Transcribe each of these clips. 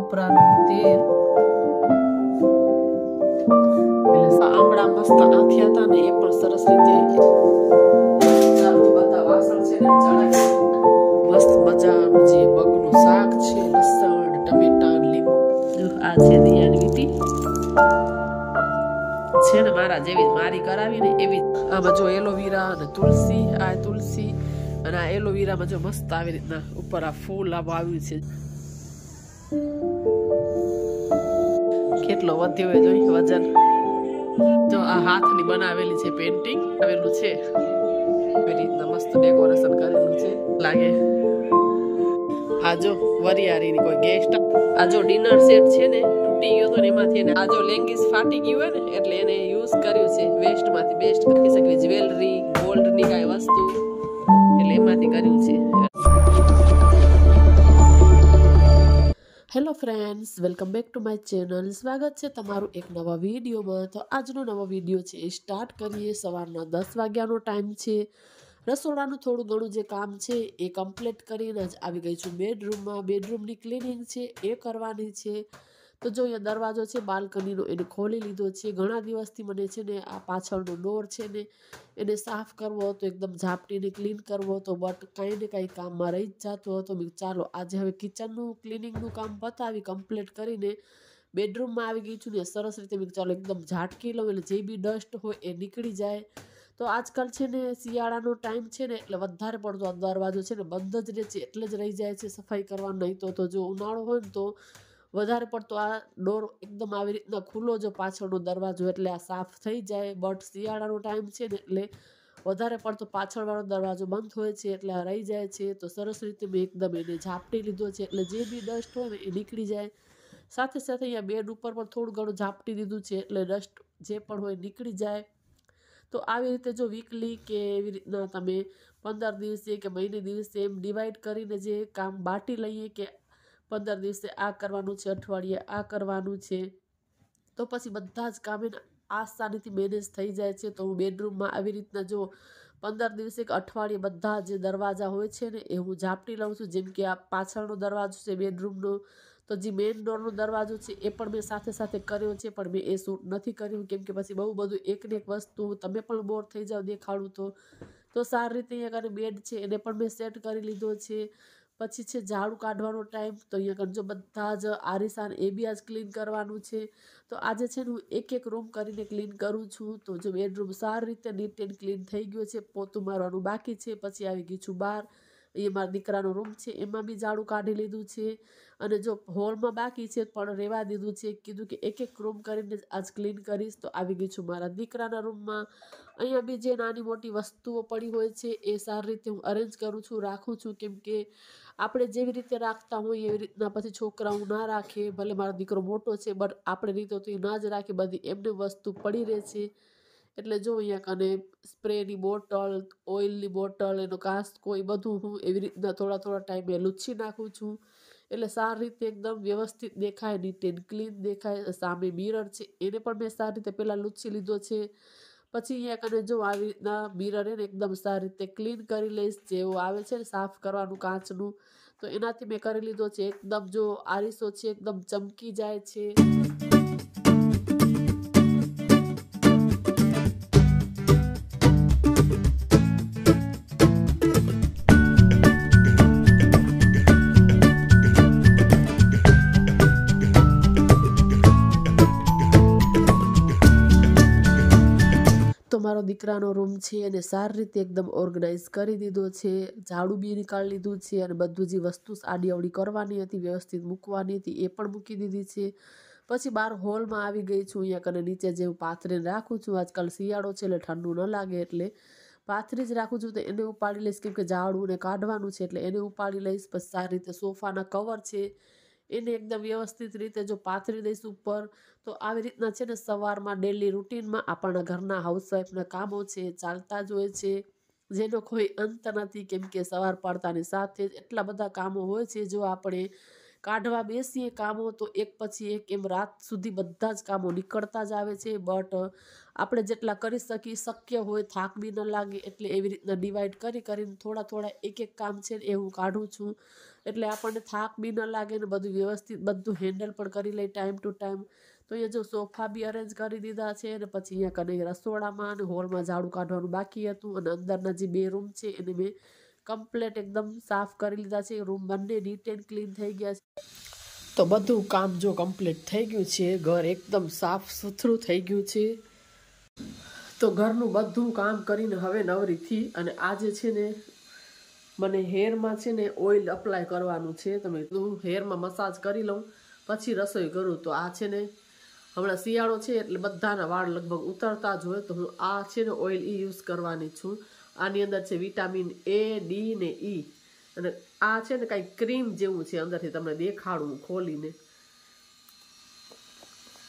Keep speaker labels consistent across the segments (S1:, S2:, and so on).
S1: કોપરાનું તેલ એટલે આંગળા મસ્ત આથ્યા હતા ને એ પણ સરસ રીતે બધા વાસણ છે ને ચડાવી મસ્ત મજાનું જે મગનું શાક છે, લસણ, ટમેટા, લીંબુ. આ છે દિયાની વીટી છે ને મારા જેવી મારી કરાવીને એવી. આમાં જો એલોવેરા અને તુલસી, આ તુલસી અને આ એલોવેરામાં જો મસ્ત આવી રીતના ઉપર આ ફૂલ આવ્યું છે. કેટલો વધ્યો હોય જોઈ વજન. જો આ હાથની બનાવેલી છે પેન્ટિંગ આવેલું છે એવી રીતના મસ્ત ડેકોરેશન કરેલું છે લાગે. આ જો વરિયાળીની કોઈ ગેસ્ટ. આ જો ડિનર સેટ છે ને તૂટી ગયો તો ને એમાંથી એને આ જો લેંગીસ ફાટી ગયું હોય ને એટલે એને યુઝ કર્યું છે. વેસ્ટમાંથી બેસ્ટ કરી શકીએ. જ્વેલરી, ગોલ્ડની કાંઈ વસ્તુ એટલે એમાંથી કર્યું છે. Hello friends, welcome back to my channel. સ્વાગત છે તમારું એક નવા વિડીયોમાં. તો આજનો નવો વિડીયો છે એ સ્ટાર્ટ કરીએ. સવારના 10 વાગ્યાનો ટાઈમ છે. રસોડાનું થોડું ઘણું જે કામ છે એ કમ્પ્લીટ કરીને જ આવી ગઈ છું બેડરૂમમાં. બેડરૂમની ક્લિનિંગ છે એ કરવાની છે. તો જો અહીંયા દરવાજો છે બાલ્કનીનો એને ખોલી લીધો છે. ઘણા દિવસથી મને છે ને આ પાછળનો ડોર છે ને એને સાફ કરવો હતો, એકદમ ઝાપટીને ક્લીન કરવો હતો, બટ કાંઈ ને કાંઈ કામમાં રહી જ જતો હતો. મેં ચાલો આજે હવે કિચનનું ક્લિનિંગનું કામ પતાવી કમ્પ્લીટ કરીને બેડરૂમમાં આવી ગઈ છું ને સરસ રીતે મેં ચાલો એકદમ ઝાટકી લઉં એટલે જે બી ડસ્ટ હોય એ નીકળી જાય. તો આજકાલ છે ને શિયાળાનો ટાઈમ છે ને એટલે વધારે પડતો આ દરવાજો છે ને બંધ જ રહે છે એટલે જ રહી જાય છે સફાઈ કરવાનું. નહીં તો જો ઉનાળો હોય ને તો વધારે પડતો આ ડોર એકદમ આવી રીતના ખુલ્લો જો પાછળનો દરવાજો એટલે આ સાફ થઈ જાય. બટ શિયાળાનો ટાઈમ છે ને એટલે વધારે પડતો પાછળવાળો દરવાજો બંધ હોય છે એટલે આ રહી જાય છે. તો સરસ રીતે મેં એકદમ એને ઝાપટી લીધો છે એટલે જે બી ડસ્ટ હોય ને એ નીકળી જાય. સાથે સાથે અહીંયા બેડ ઉપર પણ થોડું ઘણું ઝાપટી દીધું છે એટલે ડસ્ટ જે પણ હોય નીકળી જાય. તો આવી રીતે જો વીકલી કે એવી રીતના તમે 15 દિવસે કે મહિને દિવસે એમ ડિવાઈડ કરીને જે કામ બાટી લઈએ કે 15 દિવસે આ કરવાનું છે, અઠવાડિયે આ કરવાનું છે, તો પછી બધા જ કામ એને આસાનીથી મેનેજ થઈ જાય છે. તો હું બેડરૂમમાં આવી રીતના જો 15 દિવસે કે અઠવાડિયે બધા જે દરવાજા હોય છે ને એ હું ઝાપટી લઉં છું. જેમ કે આ પાછળનો દરવાજો છે બેડરૂમનો, તો જે મેઇન ડોરનો દરવાજો છે એ પણ મેં સાથે સાથે કર્યો છે, પણ મેં એ શૂટ નથી કર્યું કેમ કે પછી બહુ બધું એકને એક વસ્તુ તમે પણ બોર થઈ જાઓ દેખાડું તો સારી રીતે અહીંયા આગળ બેડ છે એને પણ મેં સેટ કરી લીધો છે. પછી છે ઝાડુ કાઢવાનો ટાઈમ, તો અહીંયા કરજો બધા જ આરીસાન એ બી આજ ક્લીન કરવાનું છે. તો આજે છે ને હું એક એક રૂમ કરીને ક્લીન કરું છું. તો જો બેડરૂમ સારી રીતે નીટ એન્ડ ક્લીન થઈ ગયો છે. પોતું મારવાનું બાકી છે. પછી આવી ગઈ છું બહાર. એ મારા દીકરાનો રૂમ છે એમાં બી ઝાડુ કાઢી લીધું છે. અને જો હોલમાં બાકી છે પણ રહેવા દીધું છે. કીધું કે એક એક રૂમ કરીને આજ ક્લીન કરીશ. તો આવી ગઈ છું મારા દીકરાના રૂમમાં. અહીંયા બી જે નાની મોટી વસ્તુઓ પડી હોય છે એ સારી રીતે હું અરેન્જ કરું છું, રાખું છું. કેમ કે આપણે જેવી રીતે રાખતા હોઈએ એવી રીતના પછી છોકરાઓ ના રાખે. ભલે મારો દીકરો મોટો છે બટ આપણે રીતે તો એ ના જ રાખે, બધી એમને વસ્તુ પડી રહે છે. એટલે જો અહીંયા કને સ્પ્રેની બોટલ, ઓઇલની બોટલ, એનો કાંસકો એ બધું હું એવી રીતના થોડા ટાઈમે લૂછી નાખું છું. એટલે સારી રીતે એકદમ વ્યવસ્થિત દેખાય, નીટ એન્ડ ક્લીન દેખાય. સામે મિરર છે એને પણ મેં સારી રીતે પહેલાં લૂછી લીધો છે. પછી અહીંયા કને જો આવી રીતના મિરર એને એકદમ સારી રીતે ક્લીન કરી લઈશ. જેવું આવે છે ને સાફ કરવાનું કાચનું, તો એનાથી મેં કરી લીધો છે. એકદમ જો આરીસો છે એકદમ ચમકી જાય છે. મારો દીકરાનો રૂમ છે અને સારી રીતે એકદમ ઓર્ગેનાઇઝ કરી દીધો છે. ઝાડુ બી નીકાળી લીધું છે અને બધું જે વસ્તુ આડી અવડી કરવાની હતી વ્યવસ્થિત મૂકવાની હતી એ પણ મૂકી દીધી છે. પછી બહાર હોલમાં આવી ગઈ છું. અહીંયા કને નીચે જે હું પાથરીને રાખું છું, આજકાલ શિયાળો છે એટલે ઠંડુ ન લાગે એટલે પાથરી જ રાખું છું. તો એને ઉપાડી લઈશ કેમ કે ઝાડુને કાઢવાનું છે એટલે એને ઉપાડી લઈશ. પછી સારી રીતે સોફાના કવર છે એને એકદમ વ્યવસ્થિત રીતે જો પાથરી દઈશ ઉપર. તો આવી રીતના છે ને સવારમાં ડેલી રૂટીનમાં આપણા ઘરના હાઉસવાઈફના કામો છે ચાલતા જ હોય છે, જેનો કોઈ અંત નથી. કેમ કે સવાર પડતાની સાથે જ એટલા બધા કામો હોય છે જો આપણે કાઢવા બેસીએ કામો તો એક પછી એક એમ રાત સુધી બધા જ કામો નીકળતા જ આવે છે. બટ આપણે જેટલા કરી શકીએ, શક્ય હોય, થાક બી ન લાગે એટલે એવી રીતના ડિવાઈડ કરીને થોડા એક કામ છે એ હું કાઢું છું. એટલે આપણને થાક બી ન લાગે ને બધું વ્યવસ્થિત બધું હેન્ડલ પણ કરી લઈ ટાઈમ ટુ ટાઈમ. તો અહીંયા જો સોફા બી અરેન્જ કરી દીધા છે અને પછી અહીંયા કને રસોડામાં અને હોલમાં ઝાડુ કાઢવાનું બાકી હતું અને અંદરના જે 2 રૂમ છે એને મેં કમ્પ્લીટ એકદમ સાફ કરી લીધા છે. રૂમ બંને નીટ એન્ડ ક્લીન થઈ ગયા છે. તો બધું કામ જો કમ્પ્લીટ થઈ ગયું છે. ઘર એકદમ સાફ સુથરું થઈ ગયું છે. તો ઘરનું બધું કામ કરીને હવે નવરીથી અને આજે છે ને મને હેરમાં છે ને ઓઇલ અપ્લાય કરવાનું છે. તમે હું હેરમાં મસાજ કરી લઉં પછી રસોઈ કરું. તો આ છે ને હમણાં શિયાળો છે એટલે બધાના વાળ લગભગ ઉતરતા જ હોય, તો હું આ છે ને ઓઇલ યુઝ કરવાની છું. આની અંદર છે વિટામિન A, D ને E અને આ છે ને કાંઈ ક્રીમ જેવું છે. અંદરથી તમને દેખાડું ખોલીને.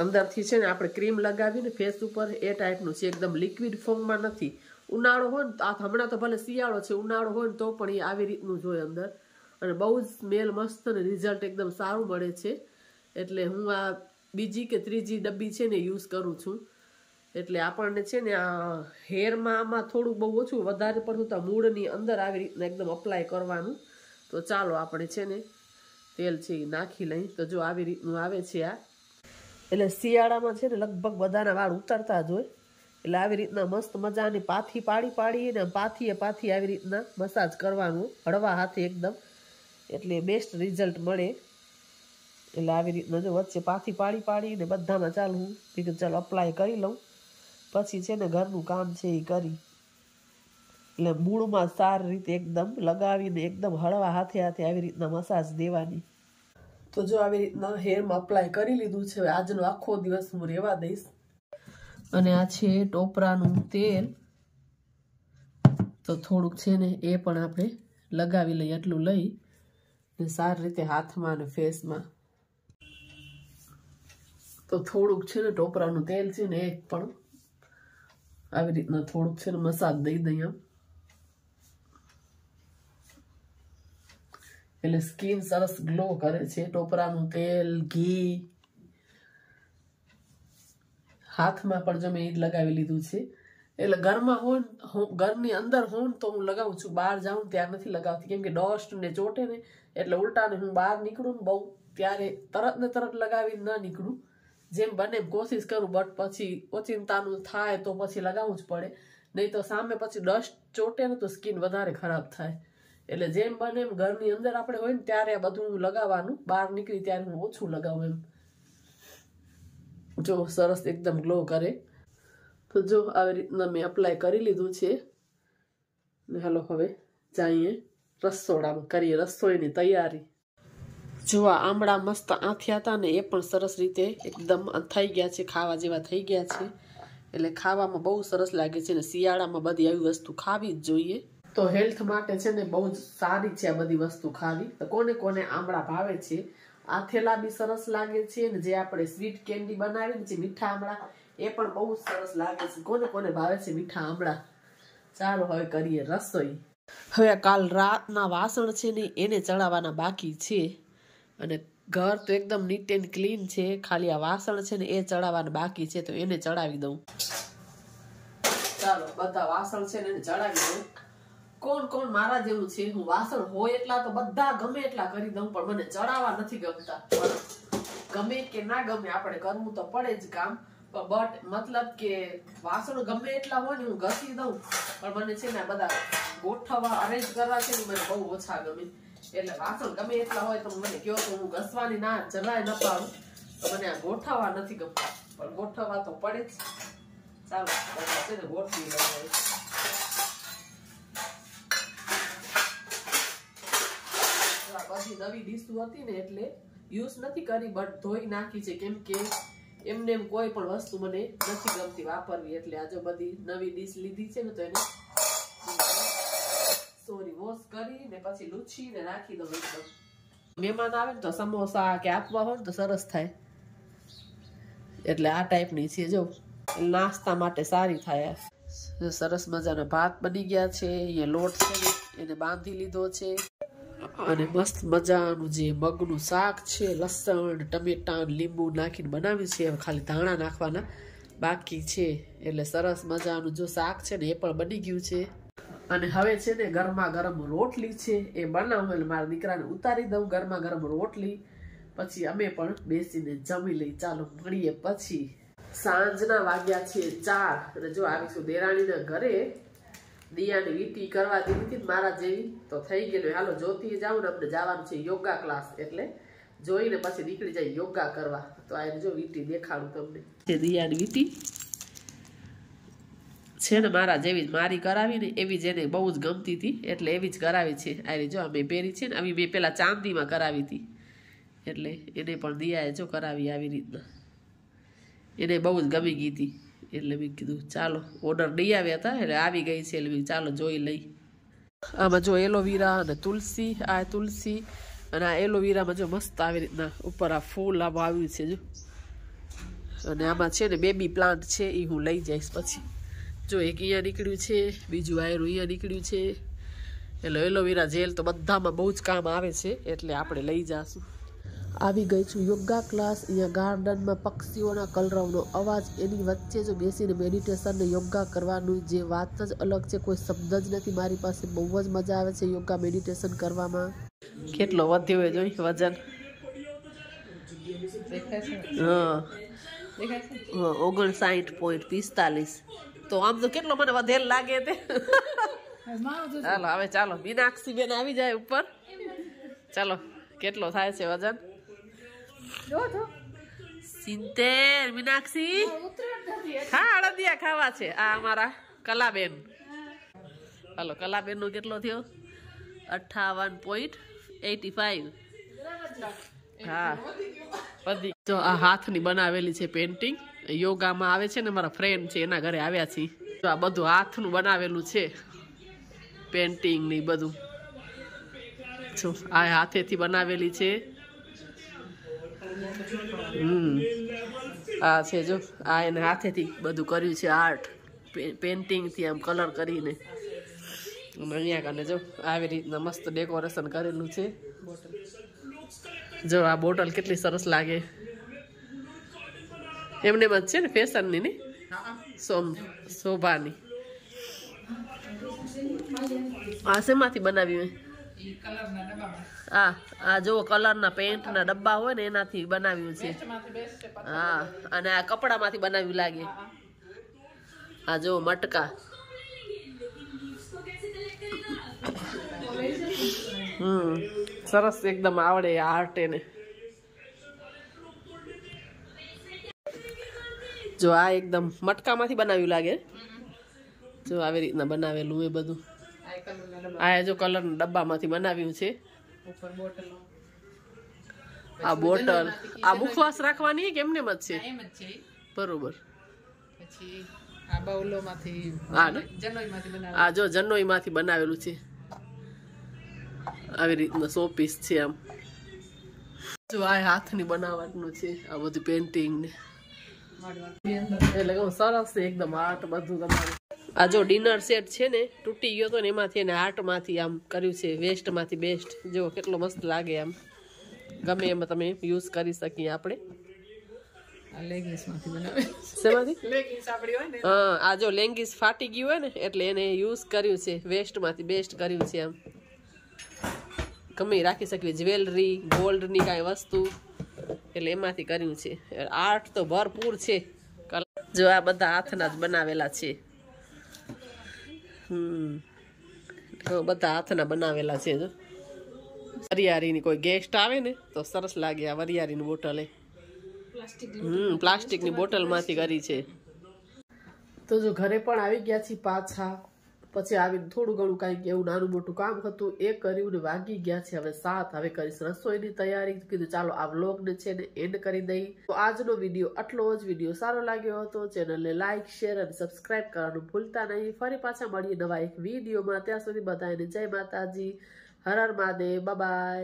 S1: અંદરથી છે ને આપણે ક્રીમ લગાવીને ફેસ ઉપર એ ટાઈપનું છે, એકદમ લિક્વિડ ફોર્મમાં નથી. ઉનાળો હોય ને આ હમણાં તો ભલે શિયાળો છે, ઉનાળો હોય ને તો પણ એ આવી રીતનું જ હોય અંદર અને બહુ જ સ્મેલ મસ્ત અને રિઝલ્ટ એકદમ સારું મળે છે. એટલે હું આ બીજી કે ત્રીજી ડબ્બી છે ને યુઝ કરું છું. એટલે આપણને છે ને આ હેરમાં આમાં થોડું બહુ ઓછું વધારે પડતું તો મૂળની અંદર આવી રીતના એકદમ અપ્લાય કરવાનું. તો ચાલો આપણે છે ને તેલ છે એ નાખી લઈ. તો જો આવી રીતનું આવે છે આ. એટલે શિયાળામાં છે ને લગભગ બધાના વાળ ઉતરતા જ હોય એટલે આવી રીતના મસ્ત મજાની પાથી પાડી ને પાથીએ આવી રીતના મસાજ કરવાનું હળવા હાથે એકદમ, એટલે બેસ્ટ રિઝલ્ટ મળે. એટલે આવી રીતના જો વચ્ચે પાથી પાડીને બધામાં ચાલ હું ચાલ અપ્લાય કરી લઉં. પછી છે ને ઘરનું કામ છે એ કરી એટલે મૂળમાં સારી રીતે એકદમ લગાવીને એકદમ હળવા હાથે આવી રીતના મસાજ દેવાની. તો જો આવી રીતના હેરમાં અપ્લાય કરી લીધું છે. આજનો આખો દિવસ હું રહેવા દઈશ. અને આ છે ટોપરાનું તેલ, તો થોડુંક છે ને એ પણ આપણે લગાવી લઈએ. એટલું લઈ ને સારી રીતે હાથમાં અને ફેસમાં. તો થોડુંક છે ને ટોપરાનું તેલ છે ને એ પણ આવી રીતના થોડુંક છે ને મસાજ દઈ દઈએ એટલે સ્કિન સરસ ગ્લો કરે છે. ટોપરાનું તેલ, ઘી હાથમાં પણ જો મેં એ જ લગાવી લીધું છે. એટલે ઘરમાં હોય ઘરની અંદર હોય તો હું લગાવું છું, બહાર જાઉં ત્યારે નથી લગાવતી કેમ કે ડસ્ટ ને ચોટે ને એટલે ઉલટાને હું બહાર નીકળું ને બહુ ત્યારે તરત લગાવી ન નીકળું. જેમ બને એમ કોશિશ કરું, બટ પછી ઓચિંતાનું થાય તો પછી લગાવવું જ પડે. નહીં તો સામે પછી ડસ્ટ ચોટે ને તો સ્કિન વધારે ખરાબ થાય. એટલે જેમ બને એમ ઘરની અંદર આપણે હોય ને ત્યારે બધું લગાવવાનું, બહાર નીકળી ત્યારે હું ઓછું લગાવું એમ. જો સરસ એકદમ ગ્લો કરે. તો જો આવી રીતના મેં અપ્લાય કરી લીધું છે ને હાલો હવે જઈએ રસોડામાં કરીએ રસોઈની તૈયારી. જો આ આમળા મસ્ત આથ્યા હતા ને એ પણ સરસ રીતે એકદમ થઈ ગયા છે, ખાવા જેવા થઈ ગયા છે. એટલે ખાવામાં બહુ સરસ લાગે છે ને શિયાળામાં બધી આવી વસ્તુ ખાવી જ જોઈએ. તો હેલ્થ માટે છે ને બહુ જ સારી છે આ બધી વસ્તુ ખાવી. તો કોને કોને આમળા ભાવે છે? આથેલા બી સરસ લાગે છે ને જે આપણે સ્વીટ કેન્ડી બનાવી ને જે મીઠા આમળા એ પણ બહુ સરસ લાગે છે. કોને કોને ભાવે છે મીઠા આમળા? ચાલો હવે કરીએ રસોઈ. હવે કાલ રાતના વાસણ છે ને એને ચડાવવાના બાકી છે અને ઘર તો એકદમ નીટ એન્ડ ક્લીન છે. ખાલી આ વાસણ છે ને એ ચડાવવાના બાકી છે, તો એને ચડાવી દઉં. ચાલો બધા વાસણ છે ને એને ચડાવી દઉં. કોણ મારા જેવું છે? હું વાસણ હોય એટલા તો બધા ગમે એટલા કરી દઉં, પણ મને ચડાવવા નથી ગમતા. ગમે કે ના ગમે આપણે કરવું તો પડે જ કામ. બટ મતલબ કે વાસણ ગમે એટલા હોય ને હું ઘસી દઉં, પણ મને છે ને બધા ગોઠવવા અરેન્જ કરવા છે ને મને બહુ ઓછા ગમે. એટલે વાસણ ગમે એટલા હોય તો મને કહો તો હું ઘસવાની ના જરાય ન પાડું. તો મને આ ગોઠવવા નથી ગમતા, પણ ગોઠવવા તો પડે જ. ચાલો છે ને ગોઠવી લઈએ. બધી નવી ડીશો હતી ને એટલે યુઝ નથી કરી, બટ ધોઈ નાખી છે કેમ કે એમને એમ કોઈ પણ વસ્તુ મને નથી ગમતી વાપરવી. એટલે આજે બધી નવી ડીશ લીધી છે ને તો એને વોશ કરી ને પછી લૂછી ને નાખી દઉં. એકદમ મહેમાન આવે ને તો સમોસા કે આપવા હોય ને તો સરસ થાય. એટલે આ ટાઈપની છે. જો નાસ્તા માટે સારી થાય. સરસ મજાના ભાત બની ગયા છે. અહીંયા લોટ છે ને એને બાંધી લીધો છે અને મસ્ત મજાનું જે મગનું શાક છે, લસણ ટમેટા લીંબુ નાખીને બનાવ્યું છે. હવે ખાલી ધાણા નાખવાના બાકી છે. એટલે સરસ મજાનું જો શાક છે ને એ પણ બની ગયું છે. અને હવે છે ને ગરમા ગરમ રોટલી છે એ બનાવું. એટલે મારા દીકરાને ઉતારી દઉં ગરમા ગરમ રોટલી, પછી અમે પણ બેસીને જમી લઈ. ચાલો મળીએ પછી. સાંજના વાગ્યા છે 4 અને જો આવીશું દેરાણીના ઘરે. દિયાની વીટી કરવા દીધી હતી મારા જેવી, તો થઈ ગયેલું. હાલો જોતી જાવ ને, અમને જવાનું છે યોગા ક્લાસ, એટલે જોઈને પછી નીકળી જાય યોગા કરવા. તો આ જો વીટી દેખાડું તમને. દિયાની વીટી છે ને મારા જેવી જ મારી કરાવી ને એવી જ એને બહુ જ ગમતી હતી, એટલે એવી જ કરાવી છે. આ જો અમે પહેરી છે ને આવી મેં પેલા ચાંદીમાં કરાવી હતી, એટલે એને પણ દિયાએ જો કરાવી આવી રીતના. એને બહુ જ ગમી ગઈ હતી, એટલે મેં કીધું ચાલો ઓર્ડર દઈ આવ્યા હતા, એટલે આવી ગઈ છે. એટલે ચાલો જોઈ લઈ. આમાં જો એલોવેરા અને તુલસી, આ તુલસી અને આ એલોવેરામાં જો મસ્ત આવી રીતના ઉપર આ ફૂલ આમાં આવ્યું છે જો. અને આમાં છે ને બેબી પ્લાન્ટ છે, એ હું લઈ જઈશ પછી. જો એક અહીંયા નીકળ્યું છે, બીજું આયરું અહીંયા નીકળ્યું છે. એટલે એલોવેરા જેલ તો બધામાં બહુ જ કામ આવે છે, એટલે આપણે લઈ જઈશું. આવી ગઈ છું યોગા ક્લાસ. અહીંયા ગાર્ડનમાં પક્ષીઓના કલરવનો અવાજ, એની વચ્ચે જો બેસીને મેડિટેશન ને યોગા કરવાનું જે વાત જ અલગ છે. કોઈ શબ્દ જ નથી મારી પાસે. બહુ જ મજા આવે છે યોગા મેડિટેશન કરવામાં. કેટલો વધ્યો હોય જોઈ વજન. હા 59.45. તો આમ તો કેટલો મને વધેલ લાગે તે. ચાલો હવે ચાલો મીનાક્ષી બેન આવી જાય ઉપર. ચાલો કેટલો થાય છે વજન? 70. મીનાક્ષી હા અડદિયા ખાવા છે. આ અમારા કલાબેન. હાલો કલાબેન નો કેટલો થયો? 58.85. હા બધી. જો આ હાથની બનાવેલી છે પેન્ટિંગ. યોગામાં આવે છે ને, મારા ફ્રેન્ડ છે એના ઘરે આવ્યા છીએ. તો આ બધું હાથનું બનાવેલું છે પેન્ટિંગ ને બધું. જો આ હાથેથી બનાવેલી છે. આ છે જો આ એને હાથેથી બધું કર્યું છે આર્ટ, પેન્ટિંગથી આમ કલર કરીને. અહીંયા કને જો આવી રીતના મસ્ત ડેકોરેશન કરેલું છે. જો આ બોટલ કેટલી સરસ લાગે. એમને જ છે ને ફેશનની ને શોભાની. આ શેમાંથી બનાવ્યું? આ જો કલરના પેન્ટના ડબ્બા હોય ને એનાથી બનાવ્યું છે. હા અને આ કપડામાંથી બનાવ્યું લાગે. આ જો મટકા. સરસ એકદમ આવડે આર્ટ એને. જો આ એકદમ મટકામાંથી બનાવ્યું લાગે. જો આવી રીતના બનાવેલું એ બધું. આ જો કલરના ડબ્બામાંથી બનાવ્યું છે. આ બોટલ આ મુખવાસ રાખવાની કે એમને જ છે? બરોબર. આ જો જનોઈમાંથી બનાવેલું છે. આવી રીતના શોપીસ છે આમ. જો આ હાથની બનાવવાનું છે આ બધું પેન્ટિંગ ને. એટલે કહું સરસ છે એકદમ આર્ટ બધું તમારું. આ જો ડિનર સેટ છે ને તૂટી ગયો તો ને એમાંથી એને આર્ટમાંથી આમ કર્યું છે. વેસ્ટમાંથી બેસ્ટ. જો કેટલો મસ્ત લાગે આમ. ગમે એમાં તમે યુઝ કરી શકીએ આપણે. હા આ જો લેગિંગ્સ ફાટી ગયું હોય ને એટલે એને યુઝ કર્યું છે. વેસ્ટમાંથી બેસ્ટ કર્યું છે આમ. ગમે રાખી શકીએ જ્વેલરી ગોલ્ડની કાંઈ વસ્તુ, એટલે એમાંથી કર્યું છે. આર્ટ તો ભરપૂર છે. જો આ બધા હાથના જ બનાવેલા છે. બધા હાથના બનાવેલા છે. જો વરિયાળીની કોઈ ગેસ્ટ આવે ને તો સરસ લાગે. આ વરિયાળીની બોટલ એ પ્લાસ્ટિકની બોટલમાંથી કરી છે. તો જો ઘરે પણ આવી ગયા છીએ પાછા. પછી આવીને થોડું ઘણું કાંઈક એવું નાનું મોટું કામ હતું એ કર્યું ને વાગી ગયા છે હવે 7. હવે કરીશ રસોઈની તૈયારી. કીધું ચાલો આ વ્લોગને છે ને એન્ડ કરી દઈ. તો આજનો વિડીયો આટલો જ. વિડીયો સારો લાગ્યો હતો ચેનલને લાઇક શેર અને સબસ્ક્રાઇબ કરવાનું ભૂલતા નહીં. ફરી પાછા મળીએ નવા એક વિડીયોમાં. ત્યાં સુધી બધાને જય માતાજી, હર હર મહાદેવ, બાય બાય.